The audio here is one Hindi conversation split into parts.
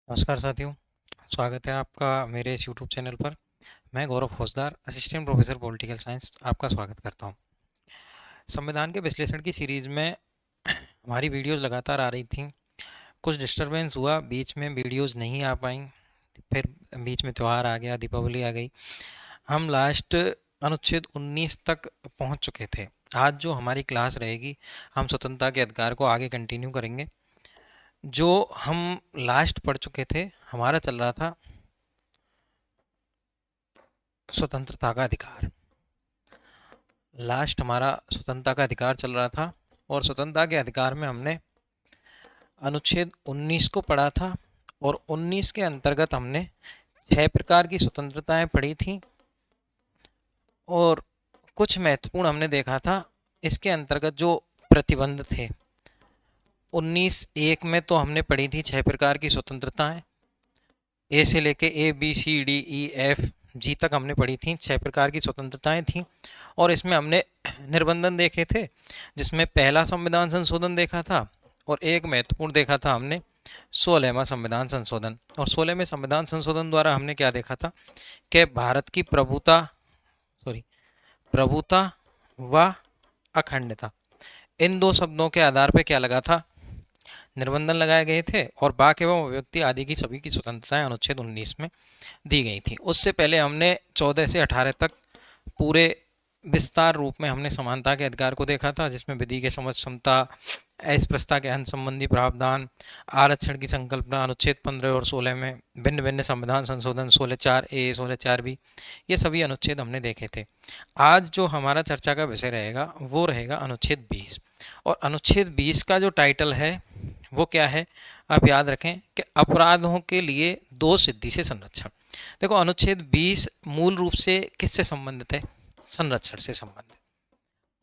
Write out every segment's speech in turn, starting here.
नमस्कार साथियों। स्वागत है आपका मेरे इस यूट्यूब चैनल पर। मैं गौरव फौजदार, असिस्टेंट प्रोफेसर पॉलिटिकल साइंस, आपका स्वागत करता हूं। संविधान के विश्लेषण की सीरीज में हमारी वीडियोस लगातार आ रही थी। कुछ डिस्टरबेंस हुआ, बीच में वीडियोस नहीं आ पाई। फिर बीच में त्यौहार आ गया, दीपावली आ गई। हम लास्ट अनुच्छेद 19 तक पहुंच चुके थे। आज जो हमारी क्लास रहेगी, हम स्वतंत्रता के अधिकार को आगे कंटिन्यू करेंगे। जो हम लास्ट पढ़ चुके थे, हमारा चल रहा था स्वतंत्रता का अधिकार। लास्ट हमारा स्वतंत्रता का अधिकार चल रहा था और स्वतंत्रता के अधिकार में हमने अनुच्छेद 19 को पढ़ा था और 19 के अंतर्गत हमने 6 प्रकार की स्वतंत्रताएं पढ़ी थी और कुछ महत्वपूर्ण हमने देखा था। इसके अंतर्गत जो प्रतिबंध थे, 19(1) में तो हमने पढ़ी थी 6 प्रकार की स्वतंत्रताएं। ए से लेके ABCDEFG तक हमने पढ़ी थी, 6 प्रकार की स्वतंत्रताएं थी। और इसमें हमने निर्बंधन देखे थे, जिसमें पहला संविधान संशोधन देखा था और एक महत्वपूर्ण देखा था हमने 16वां संविधान संशोधन। और 16वें संविधान संशोधन द्वारा हमने क्या देखा था कि भारत की प्रभुता व अखंडता, इन दो शब्दों के आधार पर क्या लगा था, निर्बंधन लगाए गए थे और वाक एवं अभिव्यक्ति आदि की सभी की स्वतंत्रताएं अनुच्छेद 19 में दी गई थी। उससे पहले हमने 14 से 18 तक पूरे विस्तार रूप में हमने समानता के अधिकार को देखा था, जिसमें विधि के समझ क्षमता, अस्पृश्यता के हन संबंधी प्रावधान, आरक्षण की संकल्पना अनुच्छेद 15 और 16 में, भिन्न भिन्न संविधान संशोधन 16(4)(a), 16(4)(b), ये सभी अनुच्छेद हमने देखे थे। आज जो हमारा चर्चा का विषय रहेगा वो रहेगा अनुच्छेद 20। और अनुच्छेद 20 का जो टाइटल है वो क्या है, आप याद रखें कि अपराधों के लिए दोष सिद्धि से संरक्षण। देखो, अनुच्छेद 20 मूल रूप से किससे संबंधित है, संरक्षण से संबंधित।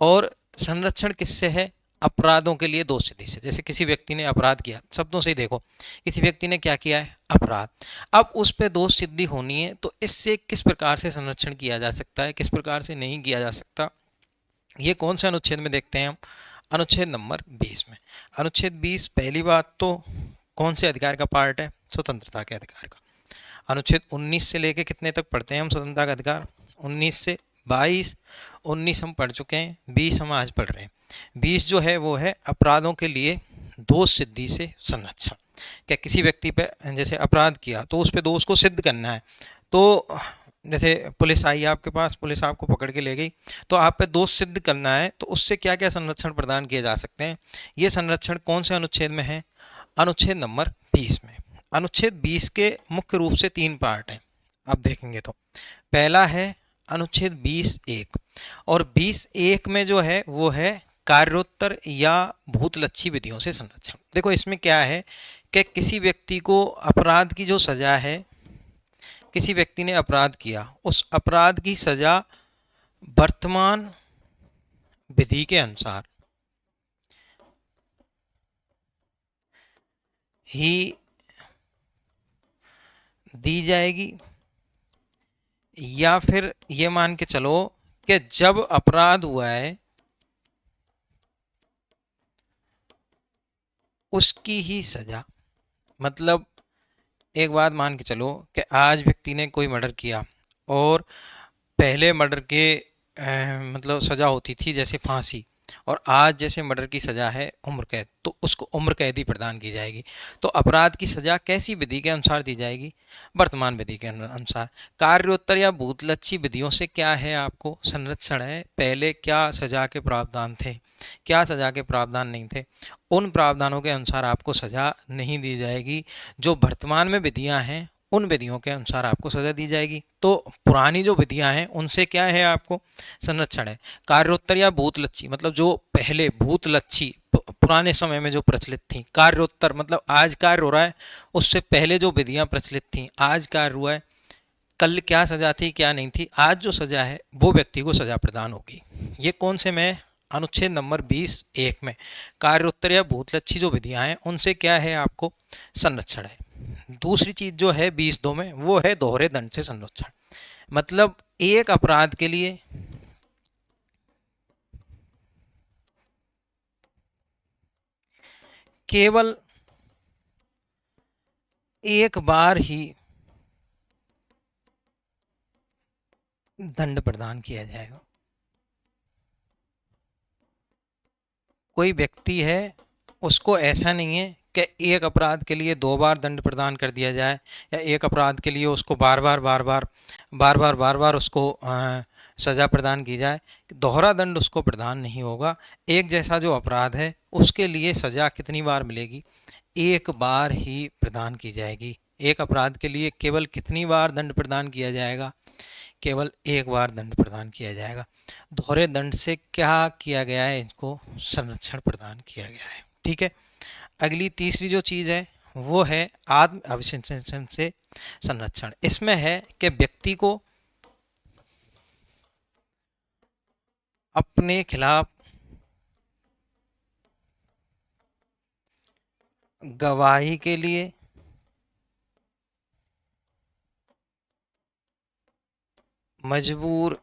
और संरक्षण किससे है, अपराधों के लिए दोष सिद्धि से। जैसे किसी व्यक्ति ने अपराध किया, शब्दों से ही देखो, किसी व्यक्ति ने क्या किया है, अपराध। अब उस पर दोष सिद्धि होनी है, तो इससे किस प्रकार से संरक्षण किया जा सकता है, किस प्रकार से नहीं किया जा सकता, ये कौन से अनुच्छेद में देखते हैं हम, अनुच्छेद नंबर 20 में। अनुच्छेद 20 पहली बात तो कौन से अधिकार का पार्ट है, स्वतंत्रता के अधिकार का। अनुच्छेद 19 से लेके कितने तक पढ़ते हैं हम स्वतंत्रता का अधिकार, 19 से 22। 19 हम पढ़ चुके हैं, 20 हम आज पढ़ रहे हैं। 20 जो है वो है अपराधों के लिए दोष सिद्धि से संरक्षण। क्या किसी व्यक्ति पे जैसे अपराध किया तो उस पे दोष को सिद्ध करना है, तो जैसे पुलिस आई आपके पास, पुलिस आपको पकड़ के ले गई, तो आप पे दोष सिद्ध करना है, तो उससे क्या क्या संरक्षण प्रदान किए जा सकते हैं, ये संरक्षण कौन से अनुच्छेद में है, अनुच्छेद नंबर 20 में। अनुच्छेद 20 के मुख्य रूप से 3 पार्ट हैं, आप देखेंगे तो। पहला है अनुच्छेद 20(1), और 20(1) में जो है वो है कार्योत्तर या भूतलक्षी विधियों से संरक्षण। देखो, इसमें क्या है कि किसी व्यक्ति को अपराध की जो सजा है, किसी व्यक्ति ने अपराध किया, उस अपराध की सजा वर्तमान विधि के अनुसार ही दी जाएगी, या फिर ये मान के चलो कि जब अपराध हुआ है उसकी ही सजा। मतलब एक बात मान के चलो कि आज व्यक्ति ने कोई मर्डर किया और पहले मर्डर के मतलब सज़ा होती थी जैसे फांसी, और आज जैसे मर्डर की सज़ा है उम्र कैद, तो उसको उम्र कैद ही प्रदान की जाएगी। तो अपराध की सज़ा कैसी विधि के अनुसार दी जाएगी, वर्तमान विधि के अनुसार। कार्योत्तर या भूतलक्षी विधियों से क्या है, आपको संरक्षण है। पहले क्या सज़ा के प्रावधान थे, क्या सज़ा के प्रावधान नहीं थे, उन प्रावधानों के अनुसार आपको सज़ा नहीं दी जाएगी। जो वर्तमान में विधियां हैं उन विधियों के अनुसार आपको सजा दी जाएगी। तो पुरानी जो विधियां हैं उनसे क्या है, आपको संरक्षण है। कार्योत्तर या भूतलक्षी, मतलब जो पहले भूतलक्षी पुराने समय में जो प्रचलित थी, कार्योत्तर मतलब आज कार्य हो रहा है, उससे पहले जो विधियां प्रचलित थी, आज कार्य हुआ है, कल क्या सजा थी क्या नहीं थी, आज जो सजा है वो व्यक्ति को सजा प्रदान होगी। ये कौन से में, अनुच्छेद नंबर 20(1) में कार्योत्तर या भूतलक्षी जो विधियां हैं उनसे क्या है, आपको संरक्षण है। दूसरी चीज जो है 20(2) में, वो है दोहरे दंड से संरक्षण। मतलब एक अपराध के लिए केवल एक बार ही दंड प्रदान किया जाएगा। कोई व्यक्ति है, उसको ऐसा नहीं है कि एक अपराध के लिए 2 बार दंड प्रदान कर दिया जाए, या एक अपराध के लिए उसको बार बार उसको सजा प्रदान की जाए। दोहरा दंड उसको प्रदान नहीं होगा। एक जैसा जो अपराध है उसके लिए सजा कितनी बार मिलेगी? एक बार ही प्रदान की जाएगी। एक अपराध के लिए केवल कितनी बार दंड प्रदान किया जाएगा? केवल एक बार दंड प्रदान किया जाएगा। दोहरे दंड से क्या किया गया है? इनको संरक्षण प्रदान किया गया है। ठीक है। अगली तीसरी जो चीज़ है वो है आत्म अभिसंचन से संरक्षण। इसमें है कि व्यक्ति को अपने खिलाफ गवाही के लिए मजबूर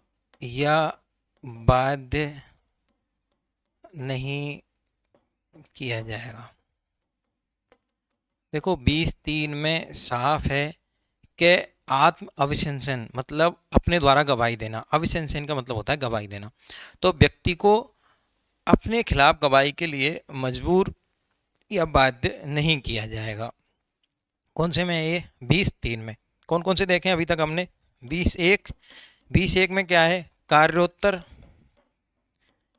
या बाध्य नहीं किया जाएगा। देखो 20(3) में साफ है कि आत्म अभिशंसन मतलब अपने द्वारा गवाही देना। अभिशंसन का मतलब होता है गवाही देना। तो व्यक्ति को अपने खिलाफ गवाही के लिए मजबूर या बाध्य नहीं किया जाएगा। कौन से में ये? 20(3) में कौन कौन से देखे अभी तक हमने? 20(1) में क्या है? कार्योत्तर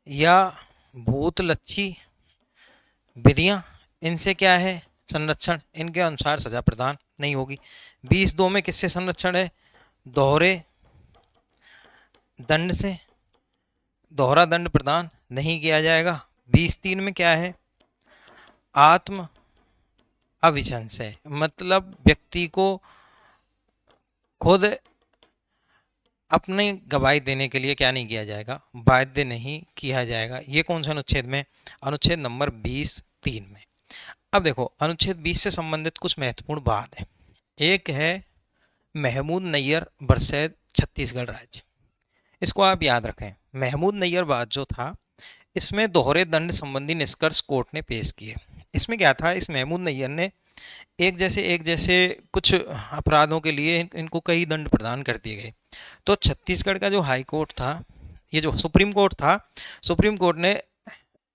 या भूतलक्षी विधियां, इनसे क्या है? संरक्षण। इनके अनुसार सजा प्रदान नहीं होगी। 20(2) में किससे संरक्षण है? दोहरे दंड से। दोहरा दंड प्रदान नहीं किया जाएगा। 20(3) में क्या है? आत्म अभिशंसन मतलब व्यक्ति को खुद अपने गवाही देने के लिए क्या नहीं किया जाएगा? बाध्य नहीं किया जाएगा। ये कौन से अनुच्छेद में? अनुच्छेद नंबर 20(3) में। अब देखो अनुच्छेद 20 से संबंधित कुछ महत्वपूर्ण बात है। एक है महमूद नैयर वर्सेस छत्तीसगढ़ राज्य। इसको आप याद रखें। महमूद नैयर वाद जो था, इसमें दोहरे दंड संबंधी निष्कर्ष कोर्ट ने पेश किए। इसमें क्या था? इस महमूद नैयर ने एक जैसे कुछ अपराधों के लिए इनको कई दंड प्रदान कर दिए गए। तो छत्तीसगढ़ का जो हाई कोर्ट था, ये जो सुप्रीम कोर्ट था, सुप्रीम कोर्ट ने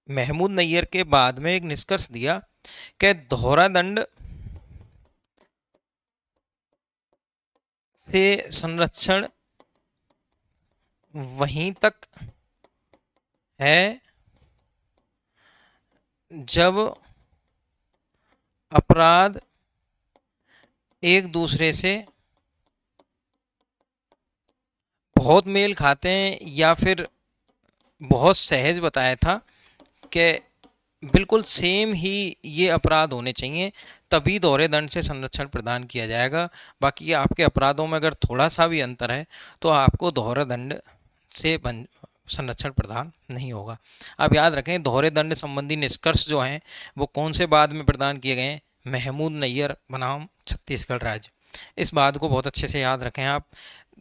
महमूद नैयर के बाद में एक निष्कर्ष दिया कि दोहरा दंड से संरक्षण वहीं तक है जब अपराध एक दूसरे से बहुत मेल खाते हैं, या फिर बहुत सहज बताया था कि बिल्कुल सेम ही ये अपराध होने चाहिए, तभी दोहरे दंड से संरक्षण प्रदान किया जाएगा। बाकी आपके अपराधों में अगर थोड़ा सा भी अंतर है तो आपको दोहरा दंड से संरक्षण प्रदान नहीं होगा। आप याद रखें दोहरे दंड संबंधी निष्कर्ष जो हैं वो कौन से बाद में प्रदान किए गए हैं? महमूद नैयर बनाम छत्तीसगढ़ राज्य। इस बात को बहुत अच्छे से याद रखें आप।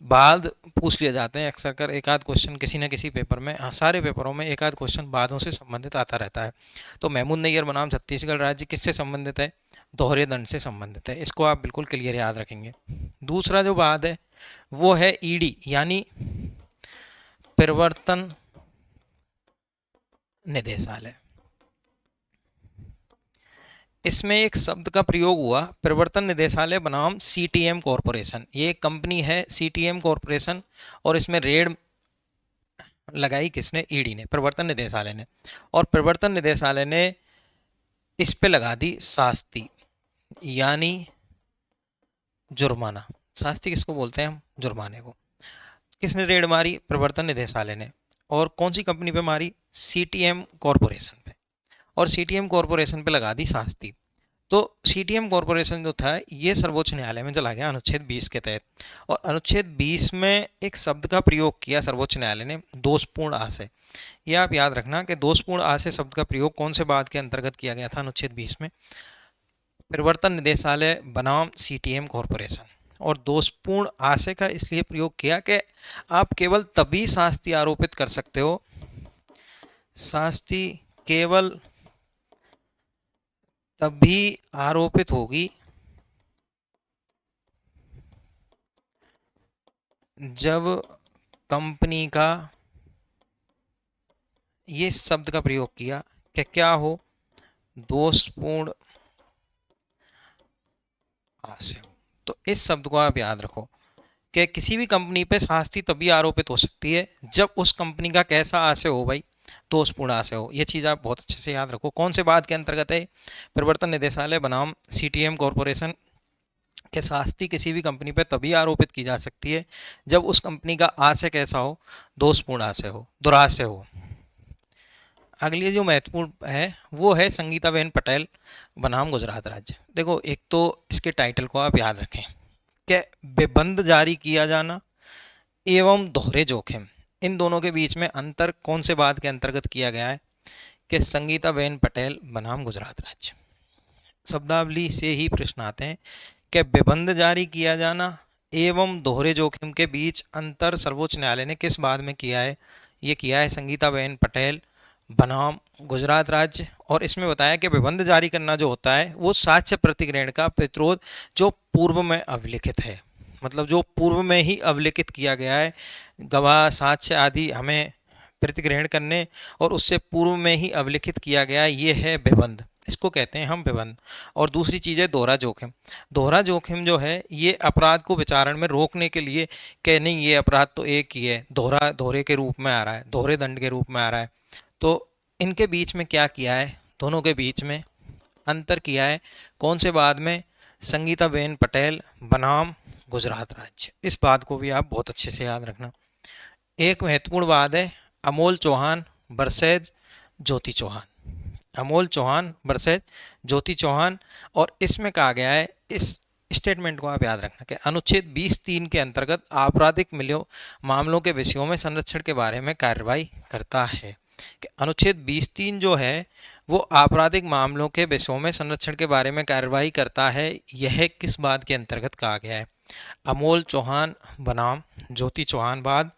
बाद पूछ लिए जाते हैं अक्सर कर एक आध क्वेश्चन किसी न किसी पेपर में। हाँ, सारे पेपरों में एक आध क्वेश्चन बादों से संबंधित आता रहता है। तो महमूद नैयर बनाम छत्तीसगढ़ राज्य किससे संबंधित है? दोहरे दंड से संबंधित है। इसको आप बिल्कुल क्लियर याद रखेंगे। दूसरा जो बात है वो है ईडी यानी प्रवर्तन निदेशालय। इसमें एक शब्द का प्रयोग हुआ प्रवर्तन निदेशालय बनाम सीटीएम कॉरपोरेशन। ये एक कंपनी है सीटीएम कॉरपोरेशन, और इसमें रेड लगाई किसने? ईडी ने, प्रवर्तन निदेशालय ने। और प्रवर्तन निदेशालय ने इस पे लगा दी शास्ति यानी जुर्माना। शास्ति किसको बोलते हैं हम? जुर्माने को। किसने रेड मारी? प्रवर्तन निदेशालय ने। और कौन सी कंपनी पे मारी? सीटीएम कॉरपोरेशन पे। और सीटीएम कॉरपोरेशन पे लगा दी शास्ति। तो सीटीएम कॉरपोरेशन जो था ये सर्वोच्च न्यायालय में चला गया अनुच्छेद 20 के तहत। और अनुच्छेद 20 में एक शब्द का प्रयोग किया सर्वोच्च न्यायालय ने, दोषपूर्ण आशय। ये आप याद रखना कि दोषपूर्ण आशय शब्द का प्रयोग कौन से बात के अंतर्गत किया गया था अनुच्छेद 20 में? प्रवर्तन निदेशालय बनाम सीटीएम कॉरपोरेशन। और दोषपूर्ण आशय का इसलिए प्रयोग किया कि आप केवल तभी शास्ति आरोपित कर सकते हो, शास्ति केवल तभी आरोपित होगी जब कंपनी का ये शब्द का प्रयोग किया कि क्या हो, दोषपूर्ण आशय हो। तो इस शब्द को आप याद रखो कि किसी भी कंपनी पे शास्ति तभी आरोपित हो सकती है जब उस कंपनी का कैसा आशय हो भाई, दोषपूर्ण आशय हो। ये चीज़ आप बहुत अच्छे से याद रखो। कौन से बात के अंतर्गत है? प्रवर्तन निदेशालय बनाम सीटीएम कॉरपोरेशन के शास्ति किसी भी कंपनी पे तभी आरोपित की जा सकती है जब उस कंपनी का आशय कैसा हो, दोषपूर्ण आशय हो, दुराशय हो। अगली जो महत्वपूर्ण है वो है संगीताबेन पटेल बनाम गुजरात राज्य। देखो, एक तो इसके टाइटल को आप याद रखें कि बेबंद जारी किया जाना एवं दोहरे जोखिम, इन दोनों के बीच में अंतर कौन से बात के अंतर्गत किया गया है? कि संगीताबेन पटेल बनाम गुजरात राज्य। शब्दावली से ही प्रश्न आते हैं कि बेबंद जारी किया जाना एवं दोहरे जोखिम के बीच अंतर सर्वोच्च न्यायालय ने किस बात में किया है? ये किया है संगीताबेन पटेल बनाम गुजरात राज्य। और इसमें बताया कि बेबंद जारी करना जो होता है वो साक्ष्य प्रतिग्रहण का प्रतिरोध जो पूर्व में अभिलिखित है, मतलब जो पूर्व में ही अभिलिखित किया गया है, गवाह साक्ष्य आदि हमें प्रतिग्रहण करने और उससे पूर्व में ही अभिलिखित किया गया है, ये है बेबंद, इसको कहते हैं हम बेबंद। और दूसरी चीज़ है दोहरा जोखिम। दोहरा जोखिम जो है ये अपराध को विचारण में रोकने के लिए कि नहीं ये अपराध तो एक ही है, दोहरे के रूप में आ रहा है, दोहरे दंड के रूप में आ रहा है। तो इनके बीच में क्या किया है? दोनों के बीच में अंतर किया है। कौन से बाद में? संगीताबेन पटेल बनाम गुजरात राज्य। इस बात को भी आप बहुत अच्छे से याद रखना। एक महत्वपूर्ण बात है अमोल चौहान वर्सेज ज्योति चौहान। अमोल चौहान वर्सेज ज्योति चौहान। और इसमें कहा गया है, इस स्टेटमेंट को आप याद रखना कि अनुच्छेद 20(3) के अंतर्गत आपराधिक मामलों के विषयों में संरक्षण के बारे में कार्रवाई करता है। कि अनुच्छेद 20(3) जो है वो आपराधिक मामलों के विषयों में संरक्षण के बारे में कार्रवाई करता है। यह किस बात के अंतर्गत कहा गया है? अमोल चौहान बनाम ज्योति चौहान बाद।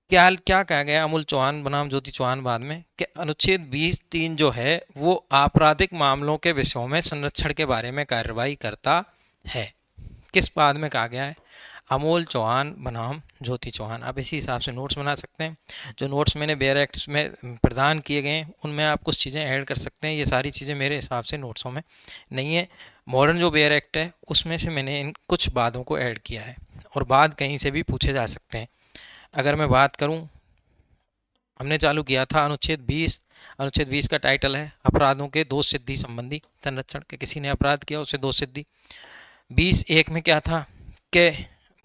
क्या क्या कहा गया अमोल चौहान बनाम ज्योति चौहान बाद में? कि अनुच्छेद 20(3) जो है वो आपराधिक मामलों के विषयों में संरक्षण के बारे में कार्रवाई करता है। किस बाद में कहा गया है? अमोल चौहान बनाम ज्योति चौहान। आप इसी हिसाब से नोट्स बना सकते हैं। जो नोट्स मैंने बेयर एक्ट में प्रदान किए गए हैं उनमें आप कुछ चीज़ें ऐड कर सकते हैं। ये सारी चीज़ें मेरे हिसाब से नोट्सों में नहीं है। मॉडर्न जो बेयर एक्ट है उसमें से मैंने इन कुछ बातों को ऐड किया है और बाद कहीं से भी पूछे जा सकते हैं। अगर मैं बात करूं, हमने चालू किया था अनुच्छेद 20। अनुच्छेद 20 का टाइटल है अपराधों के दोष सिद्धि संबंधी संरक्षण के। किसी ने अपराध किया उसे दोष सिद्धि। 20(1) में क्या था कि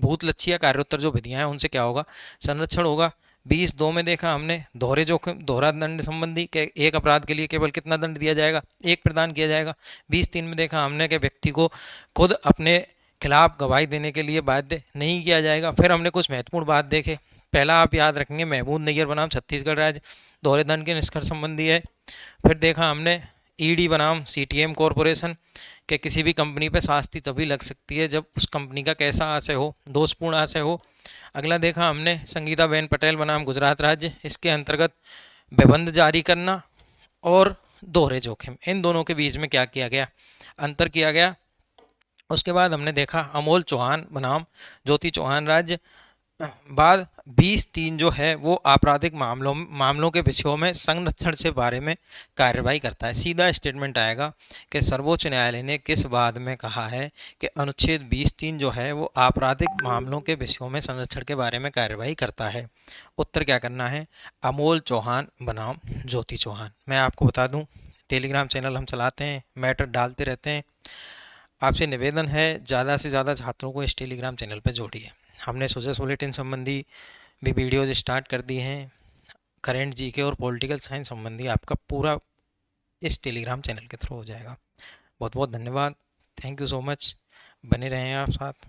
भूतलक्षीय कार्योत्तर जो विधियां हैं उनसे क्या होगा? संरक्षण होगा। 20(2) में देखा हमने दोहरे जोखिम दोहरा दंड संबंधी के एक अपराध के लिए केवल कितना दंड दिया जाएगा? 1 प्रदान किया जाएगा। 20(3) में देखा हमने कि व्यक्ति को खुद अपने खिलाफ गवाही देने के लिए बाध्य नहीं किया जाएगा। फिर हमने कुछ महत्वपूर्ण बात देखे। पहला आप याद रखेंगे महमूद नैयर बनाम छत्तीसगढ़ राज्य, दोहरे दंड के निष्कर्ष संबंधी है। फिर देखा हमने ईडी बनाम सीटीएम कॉरपोरेशन कि किसी भी कंपनी पे शास्ति तभी लग सकती है जब उस कंपनी का कैसा आशय हो, दोषपूर्ण आशय हो। अगला देखा हमने संगीताबेन पटेल बनाम गुजरात राज्य, इसके अंतर्गत बेबंद जारी करना और दोहरे जोखिम, इन दोनों के बीच में क्या किया गया? अंतर किया गया। उसके बाद हमने देखा अमोल चौहान बनाम ज्योति चौहान राज्य। बाद 20(3) जो है वो आपराधिक मामलों के विषयों में संरक्षण से बारे में कार्रवाई करता है। सीधा स्टेटमेंट आएगा कि सर्वोच्च न्यायालय ने किस बात में कहा है कि अनुच्छेद 20(3) जो है वो आपराधिक मामलों के विषयों में संरक्षण के बारे में कार्रवाई करता है। उत्तर क्या करना है? अमोल चौहान बनाम ज्योति चौहान। मैं आपको बता दूं टेलीग्राम चैनल हम चलाते हैं, मैटर डालते रहते हैं। आपसे निवेदन है ज़्यादा से ज़्यादा छात्रों को इस टेलीग्राम चैनल पर जोड़िए। हमने सोशल बुलेटिन संबंधी भी वीडियोज स्टार्ट कर दिए हैं। करेंट जीके और पॉलिटिकल साइंस संबंधी आपका पूरा इस टेलीग्राम चैनल के थ्रू हो जाएगा। बहुत बहुत धन्यवाद। Thank you so much. बने रहें आप साथ।